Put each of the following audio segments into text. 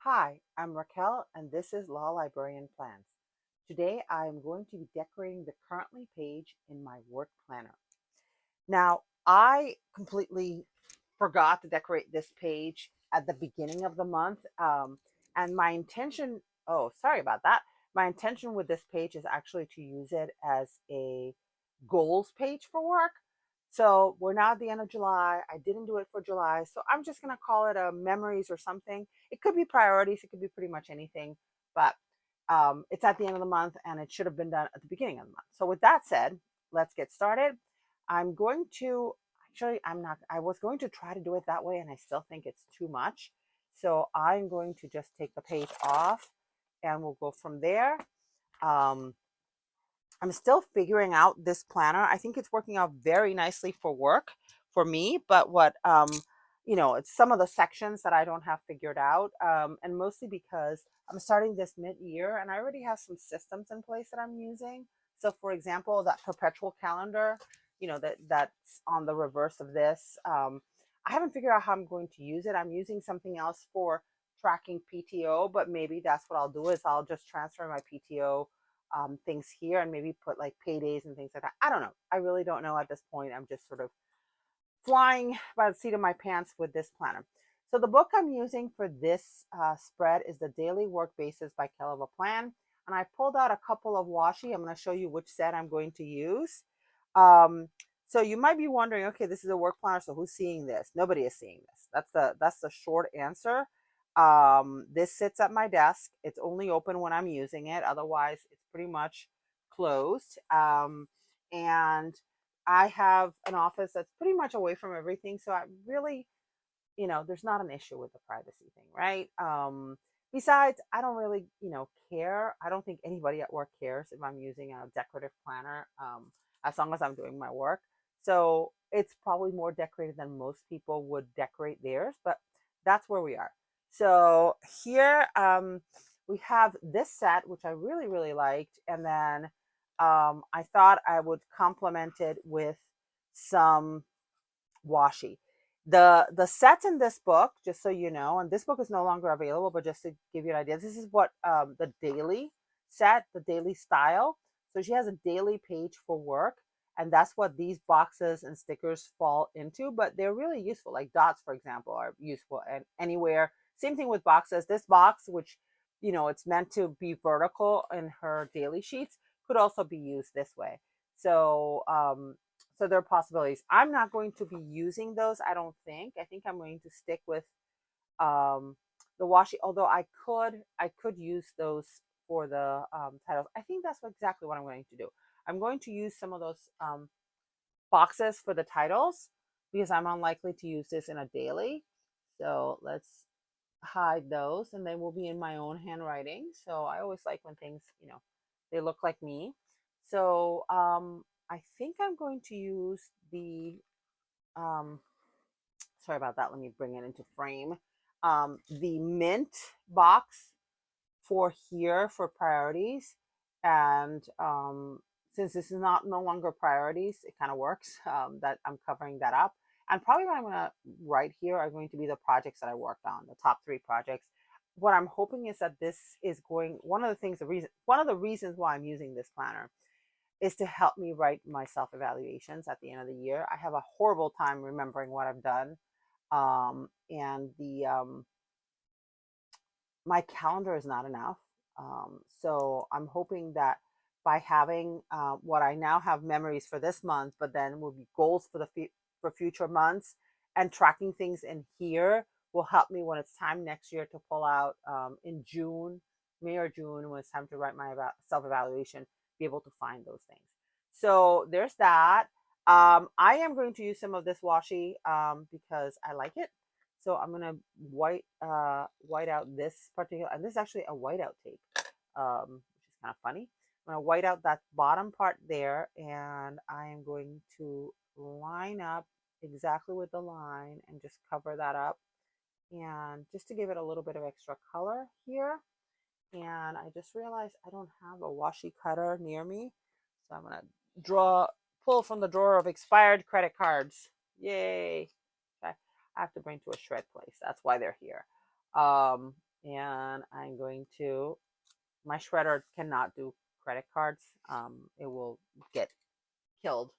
Hi, I'm Raquel, and this is Law Librarian Plans. Today I am going to be decorating the currently page in my work planner. Now, I completely forgot to decorate this page at the beginning of the month. And my intention, oh, sorry about that. My intention with this page is actually to use it as a goals page for work. So we're now at the end of July. I didn't do it for July. So I'm just going to call it a memories or something. It could be priorities, it could be pretty much anything. But it's at the end of the month and it should have been done at the beginning of the month. So, with that said, let's get started. I'm going to actually, I was going to try to do it that way and I still think it's too much. So I'm going to just take the page off and we'll go from there. Um, I'm still figuring out this planner. I think it's working out very nicely for work for me, but it's some of the sections that I don't have figured out. And mostly because I'm starting this mid-year and I already have some systems in place that I'm using. So for example, that perpetual calendar, that's on the reverse of this. I haven't figured out how I'm going to use it. I'm using something else for tracking PTO, but maybe that's what I'll do is I'll just transfer my PTO things here and maybe put like paydays and things like that. I don't know. I really don't know at this point. I'm just sort of flying by the seat of my pants with this planner. So the book I'm using for this spread is The Daily Work Basis by Kell Plan. And I pulled out a couple of washi. I'm going to show you which set I'm going to use. Um, so you might be wondering, okay, this is a work planner, so who's seeing this? Nobody is seeing this. That's the short answer. This sits at my desk. It's only open when I'm using it. Otherwise, it's pretty much closed. And I have an office that's pretty much away from everything. So I really, there's not an issue with the privacy thing, right? Besides, I don't really, care. I don't think anybody at work cares if I'm using a decorative planner, as long as I'm doing my work. So it's probably more decorated than most people would decorate theirs, but that's where we are. So here we have this set, which I really, really liked. And then I thought I would complement it with some washi. The sets in this book, just so you know, and this book is no longer available, but just to give you an idea, this is what the daily set, the daily style. So she has a daily page for work, and that's what these boxes and stickers fall into. But they're really useful. Like dots, for example, are useful and anywhere. Same thing with boxes. This box, which it's meant to be vertical in her daily sheets, could also be used this way. So there are possibilities. I'm not going to be using those, I don't think. I think I'm going to stick with um, the washi, although I could use those for the titles. I think that's exactly what I'm going to do. I'm going to use some of those boxes for the titles because I'm unlikely to use this in a daily. So let's hide those and they will be in my own handwriting. So I always like when things, they look like me. So I think I'm going to use the um, sorry about that. Let me bring it into frame. The mint box for here for priorities. And since this is not no longer priorities, it kind of works that I'm covering that up. And probably what I'm going to write here are going to be the projects that I worked on, the top 3 projects. What I'm hoping is that this is going, one of the reasons why I'm using this planner is to help me write my self evaluations at the end of the year. I have a horrible time remembering what I've done. And the my calendar is not enough. So I'm hoping that by having what I now have memories for this month, but then will be goals for for future months, and tracking things in here will help me when it's time next year to pull out in June, May or June, when it's time to write my self evaluation, be able to find those things. So there's that. I am going to use some of this washi because I like it. So I'm gonna white out this particular, and this is actually a whiteout tape, which is kind of funny. I'm gonna white out that bottom part there, and I am going to line up exactly with the line and just cover that up, and just to give it a little bit of extra color here. And I just realized I don't have a washi cutter near me, so I'm gonna pull from the drawer of expired credit cards. Yay! I have to bring to a shred place. That's why they're here. and I'm going to, my shredder cannot do credit cards. It will get killed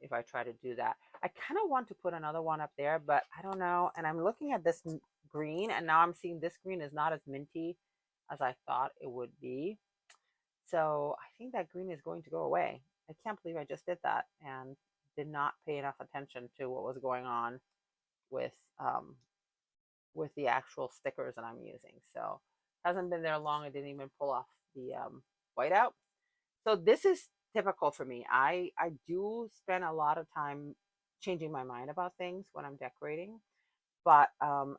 if I try to do that. I kind of want to put another one up there, but I don't know. And I'm looking at this green, and now I'm seeing this green is not as minty as I thought it would be. So I think that green is going to go away. I can't believe I just did that and did not pay enough attention to what was going on with um, with the actual stickers that I'm using. So hasn't been there long. I didn't even pull off the white out. So this is typical for me. I do spend a lot of time changing my mind about things when I'm decorating. But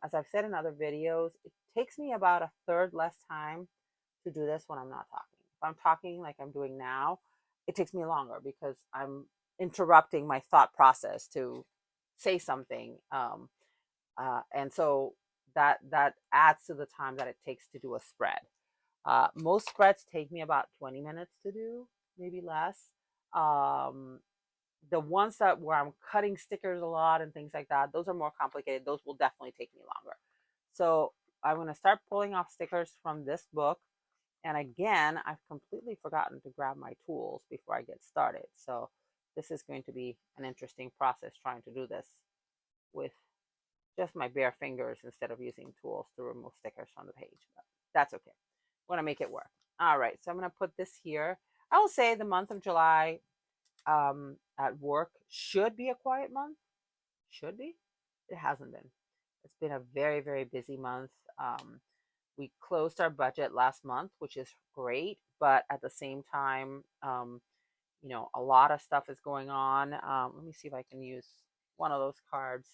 as I've said in other videos, it takes me about a third less time to do this when I'm not talking. If I'm talking like I'm doing now, it takes me longer because I'm interrupting my thought process to say something. And so that adds to the time that it takes to do a spread. Most spreads take me about 20 minutes to do, maybe less. Um, the ones that where I'm cutting stickers a lot and things like that, those are more complicated. Those will definitely take me longer. So I'm going to start pulling off stickers from this book. And again, I've completely forgotten to grab my tools before I get started. So this is going to be an interesting process trying to do this with just my bare fingers instead of using tools to remove stickers from the page. But that's okay. I'm going to make it work. All right, so I'm going to put this here. I will say the month of July at work should be a quiet month. Should be. It hasn't been. It's been a very, very busy month. We closed our budget last month, which is great, but at the same time, a lot of stuff is going on. Let me see if I can use one of those cards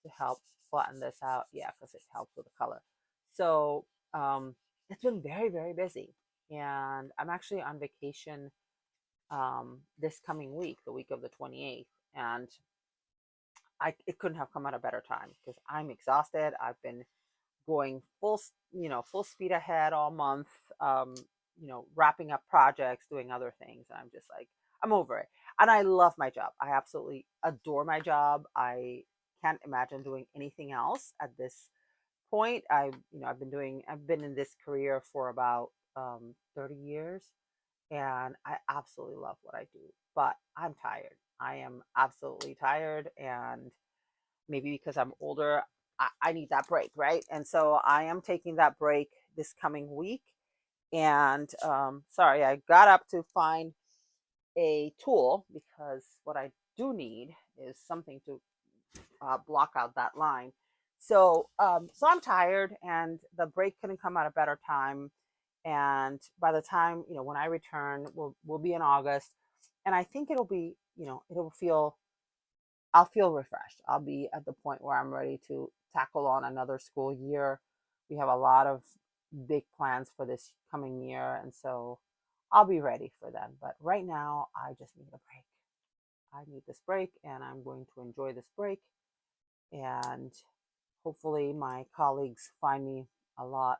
to help flatten this out. Yeah, because it helps with the color. So it's been very, very busy. And I'm actually on vacation this coming week, the week of the 28th. And it couldn't have come at a better time because I'm exhausted. I've been going full speed ahead all month, wrapping up projects, doing other things. And I'm just like, I'm over it. And I love my job. I absolutely adore my job. I can't imagine doing anything else at this point. I've been in this career for about 30 years, and I absolutely love what I do, but I'm tired. I am absolutely tired, and maybe because I'm older, I need that break, right? And so I am taking that break this coming week. And sorry, I got up to find a tool because what I do need is something to block out that line. So I'm tired, and the break couldn't come at a better time. And by the time when I return, we'll be in August, and I think I'll feel refreshed. I'll be at the point where I'm ready to tackle on another school year. We have a lot of big plans for this coming year, and so I'll be ready for them. But right now, I just need a break. I need this break, and I'm going to enjoy this break. And hopefully, my colleagues find me a lot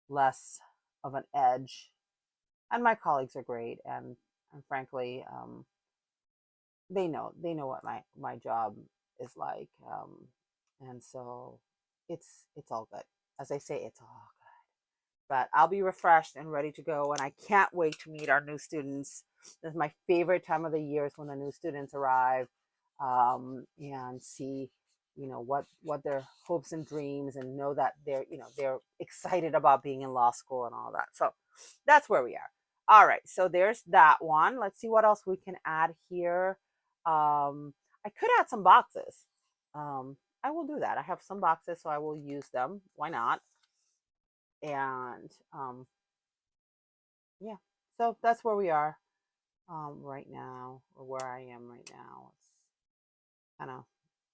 less of an edge. And my colleagues are great, and frankly, they know what my job is like, and so it's all good. As I say, it's all good. But I'll be refreshed and ready to go, and I can't wait to meet our new students. This is my favorite time of the year, is when the new students arrive, and see what their hopes and dreams, and know that they're excited about being in law school and all that. So that's where we are. All right, so there's that one. Let's see what else we can add here. I could add some boxes. I will do that. I have some boxes, so I will use them. Why not? And yeah, so that's where we are right now, or where I am right now. It's kind of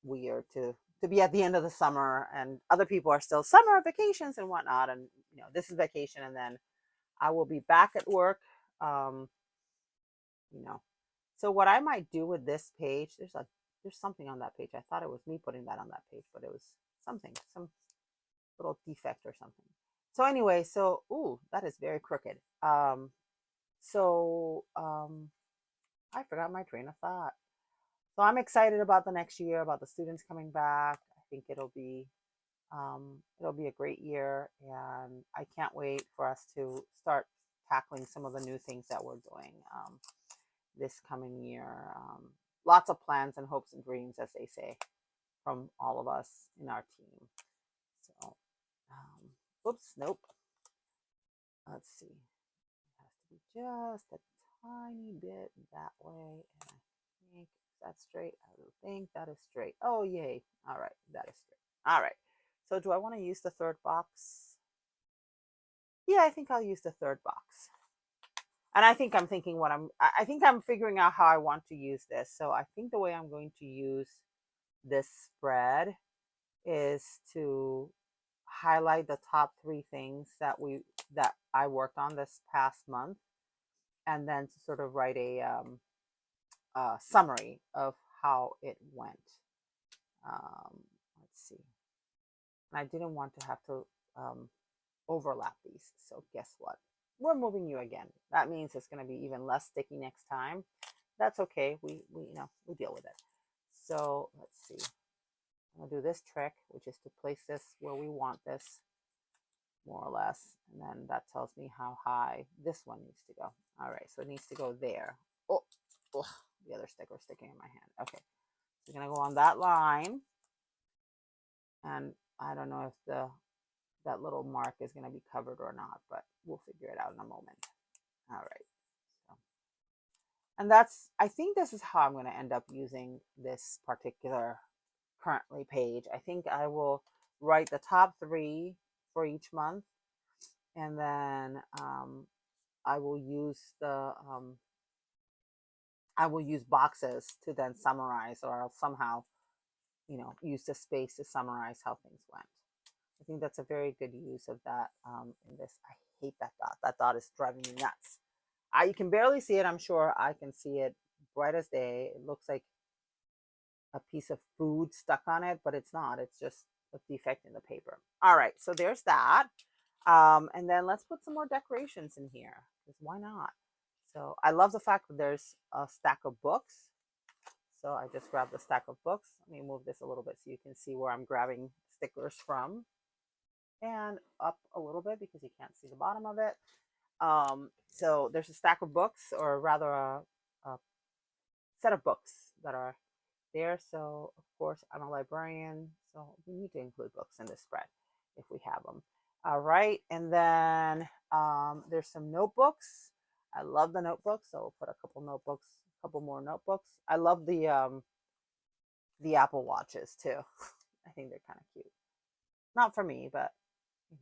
weird to be at the end of the summer, and other people are still summer vacations and whatnot, and this is vacation, and then I will be back at work. Um, you know, so what I might do with this page, there's something on that page. I thought it was me putting that on that page, but it was some little defect or something. So anyway, ooh, that is very crooked. So I forgot my train of thought. So I'm excited about the next year, about the students coming back. I think it'll be It'll be a great year, and I can't wait for us to start tackling some of the new things that we're doing this coming year. Lots of plans and hopes and dreams, as they say, from all of us in our team. So, oops, nope. Let's see. It has to be just a tiny bit that way, and I think that's straight. I think that is straight. Oh, yay. All right, that is straight. All right. So do I want to use the third box? Yeah, I think I'll use the third box. And I think I'm thinking I think I'm figuring out how I want to use this. So I think the way I'm going to use this spread is to highlight the top 3 things that I worked on this past month, and then to sort of write a summary of how it went. Let's see. And I didn't want to have to overlap these. So guess what? We're moving you again. That means it's going to be even less sticky next time. That's okay. We we deal with it. So let's see. I'm going to do this trick, which is to place this where we want this, more or less. And then that tells me how high this one needs to go. All right, so it needs to go there. Oh, the other sticker sticking in my hand. Okay, so we're going to go on that line. And I don't know if that little mark is going to be covered or not, but we'll figure it out in a moment. All right. So, and I think this is how I'm going to end up using this particular currently page. I think I will write the top 3 for each month, and then I will use boxes to then summarize, or I'll somehow, use the space to summarize how things went. I think that's a very good use of that in this. I hate that dot. That dot is driving me nuts. You can barely see it. I'm sure I can see it bright as day. It looks like a piece of food stuck on it, but it's not. It's just a defect in the paper. All right, so there's that. And then let's put some more decorations in here, because why not? So I love the fact that there's a stack of books. So I just grabbed the stack of books. Let me move this a little bit so you can see where I'm grabbing stickers from. And up a little bit because you can't see the bottom of it. So there's a stack of books, or rather a set of books that are there. So of course I'm a librarian, so we need to include books in this spread if we have them. All right, and then there's some notebooks. I love the notebooks, so we'll put a couple notebooks, a couple more notebooks. I love the Apple Watches too. I think they're kind of cute. Not for me, but do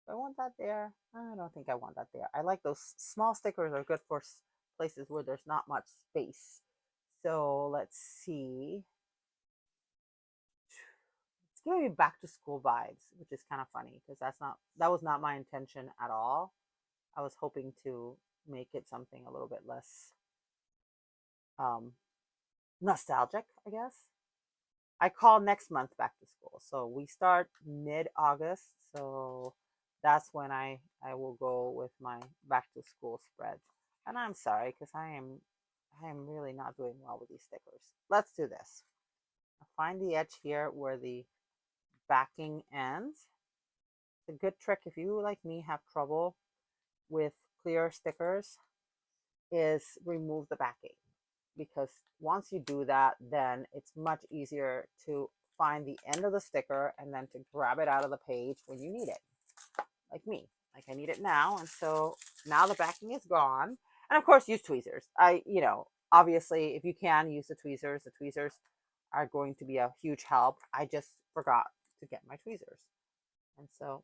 I want that there? I don't think I want that there. I like those small stickers are good for places where there's not much space. So let's see. It's giving me back to school vibes, which is kind of funny because that was not my intention at all. I was hoping to make it something a little bit less nostalgic, I guess. I call next month back to school. So we start mid-August. So that's when I will go with my back to school spreads. And I'm sorry because I am really not doing well with these stickers. Let's do this. I'll find the edge here where the backing ends. It's a good trick if you, like me, have trouble with clear stickers, is remove the backing, because once you do that, then it's much easier to find the end of the sticker and then to grab it out of the page when you need it, like me. Like I need it now, and so now the backing is gone. And of course, use tweezers. Obviously, if you can use the tweezers are going to be a huge help. I just forgot to get my tweezers, and so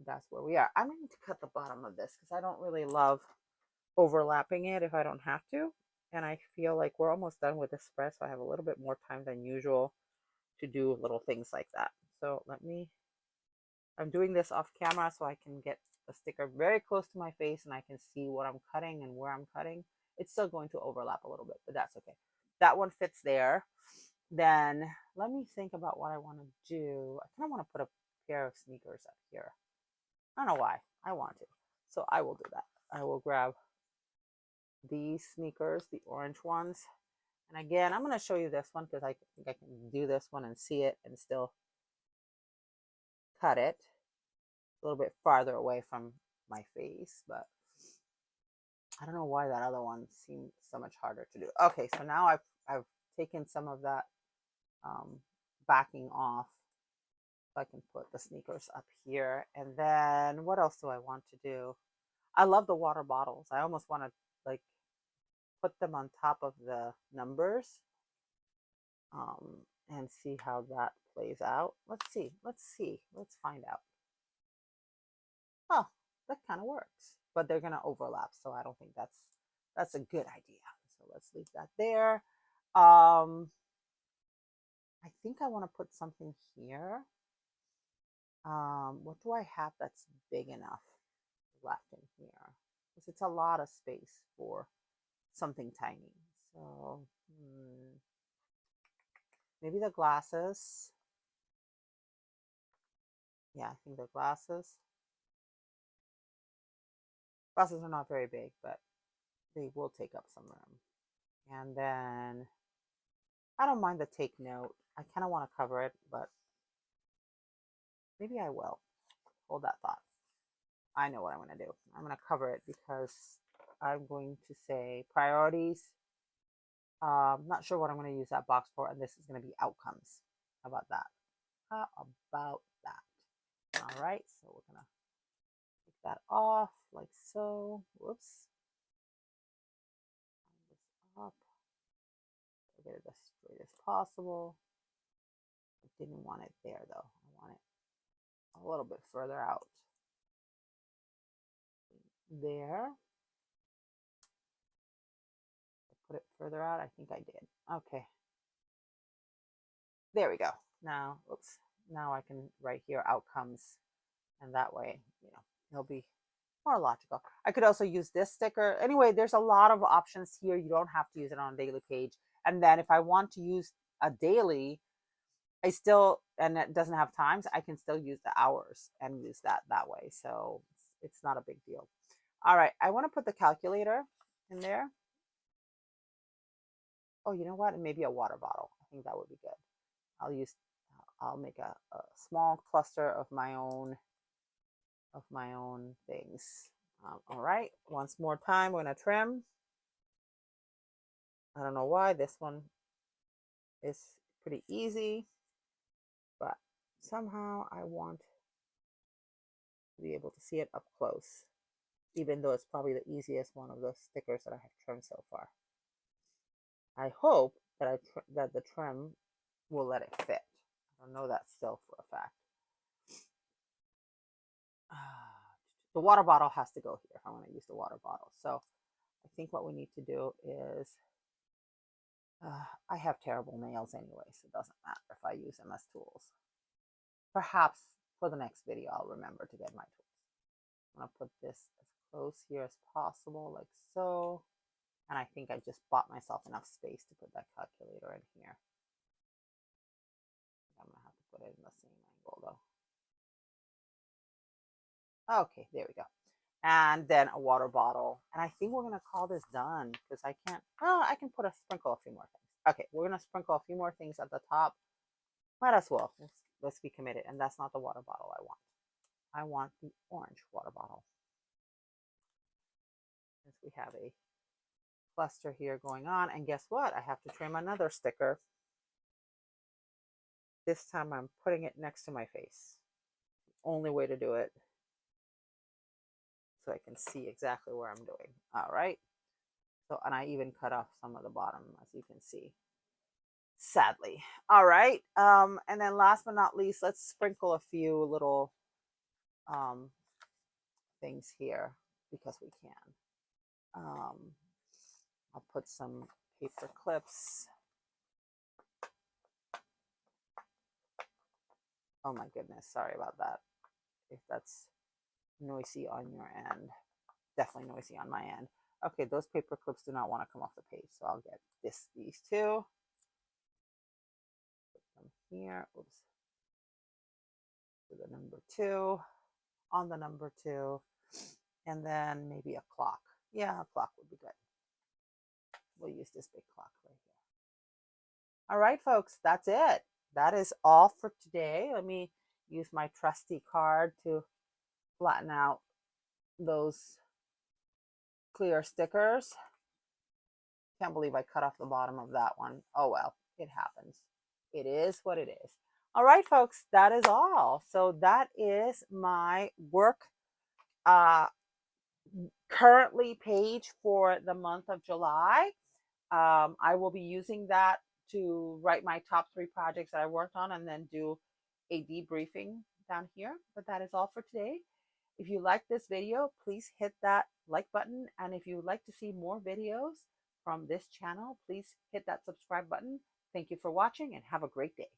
that's where we are. I'm going to cut the bottom of this because I don't really love overlapping it if I don't have to. And I feel like we're almost done with this spread, so I have a little bit more time than usual to do little things like that. So I'm doing this off camera so I can get the sticker very close to my face and I can see what I'm cutting and where I'm cutting. It's still going to overlap a little bit, but that's okay. That one fits there. Then let me think about what I want to do. I kind of want to put a pair of sneakers up here. I don't know why. I want to. So I will do that. I will grab these sneakers, the orange ones, And again, I'm going to show you this one because I think I can do this one and see it and still cut it a little bit farther away from my face, but I don't know why that other one seemed so much harder to do. Okay, so now I've taken some of that backing off, so I can put the sneakers up here. And then what else do I want to do? I love the water bottles. I almost want to like put them on top of the numbers and see how that plays out. Let's see. Let's find out. Oh, that kind of works, but they're gonna overlap, so I don't think that's a good idea. So let's leave that there. I think I want to put something here. What do I have that's big enough left in here? Because it's a lot of space for something tiny. So maybe the glasses. Yeah, I think the glasses. Glasses are not very big, but they will take up some room. And then I don't mind the take note. I kind of want to cover it, but maybe I will. Hold that thought. I know what I'm going to do. I'm going to cover it because I'm going to say priorities. Not sure what I'm going to use that box for, and this is going to be outcomes. How about that? How about that? All right, so we're going to take that off like so. Whoops. This up. Get it as straight as possible. I didn't want it there though. I want it a little bit further out. There. Put it further out. I think I did. Okay. There we go. Now, oops. Now I can write here outcomes, and that way, it'll be more logical. I could also use this sticker. Anyway, there's a lot of options here. You don't have to use it on a daily page. And then if I want to use a daily, and it doesn't have times, I can still use the hours and use that way. So it's not a big deal. All right, I want to put the calculator in there. Oh, you know what? And maybe a water bottle. I think that would be good. I'll make a small cluster of my own things. All right, once more time, we're gonna trim. I don't know why this one is pretty easy, but somehow I want to be able to see it up close, even though it's probably the easiest one of the stickers that I have trimmed so far. I hope that that the trim will let it fit. I don't know that still for a fact. The water bottle has to go here if I want to use the water bottle. So I think what we need to do is, I have terrible nails anyway, so it doesn't matter if I use them as tools. Perhaps for the next video, I'll remember to get my tools. I'm going to put this as close here as possible, like so. And I think I just bought myself enough space to put that calculator in here. I'm going to have to put it in the same angle though. Okay, there we go. And then a water bottle. And I think we're going to call this done because I can't, I can sprinkle a few more things. Okay, we're going to sprinkle a few more things at the top. Might as well. Let's be committed. And that's not the water bottle I want. I want the orange water bottle. Since we have a cluster here going on. And guess what? I have to trim another sticker. This time I'm putting it next to my face. Only way to do it. So I can see exactly where I'm doing. All right. So, and I even cut off some of the bottom, as you can see. Sadly. All right. And then last but not least, let's sprinkle a few little things here because we can. I'll put some paper clips. Oh my goodness, sorry about that. If that's noisy on your end, definitely noisy on my end. Okay, those paper clips do not want to come off the page, so I'll get these two. Put them here. Oops. To the number 2, on the number 2, and then maybe a clock. Yeah, a clock would be good. We'll use this big clock right here. All right, folks, that's it. That is all for today. Let me use my trusty card to flatten out those clear stickers. Can't believe I cut off the bottom of that one. Oh well, it happens. It is what it is. All right, folks, that is all. So that is my work uh, currently page for the month of July. I will be using that to write my top 3 projects that I worked on and then do a debriefing down here. But that is all for today. If you like this video, please hit that like button. And if you would like to see more videos from this channel, please hit that subscribe button. Thank you for watching and have a great day.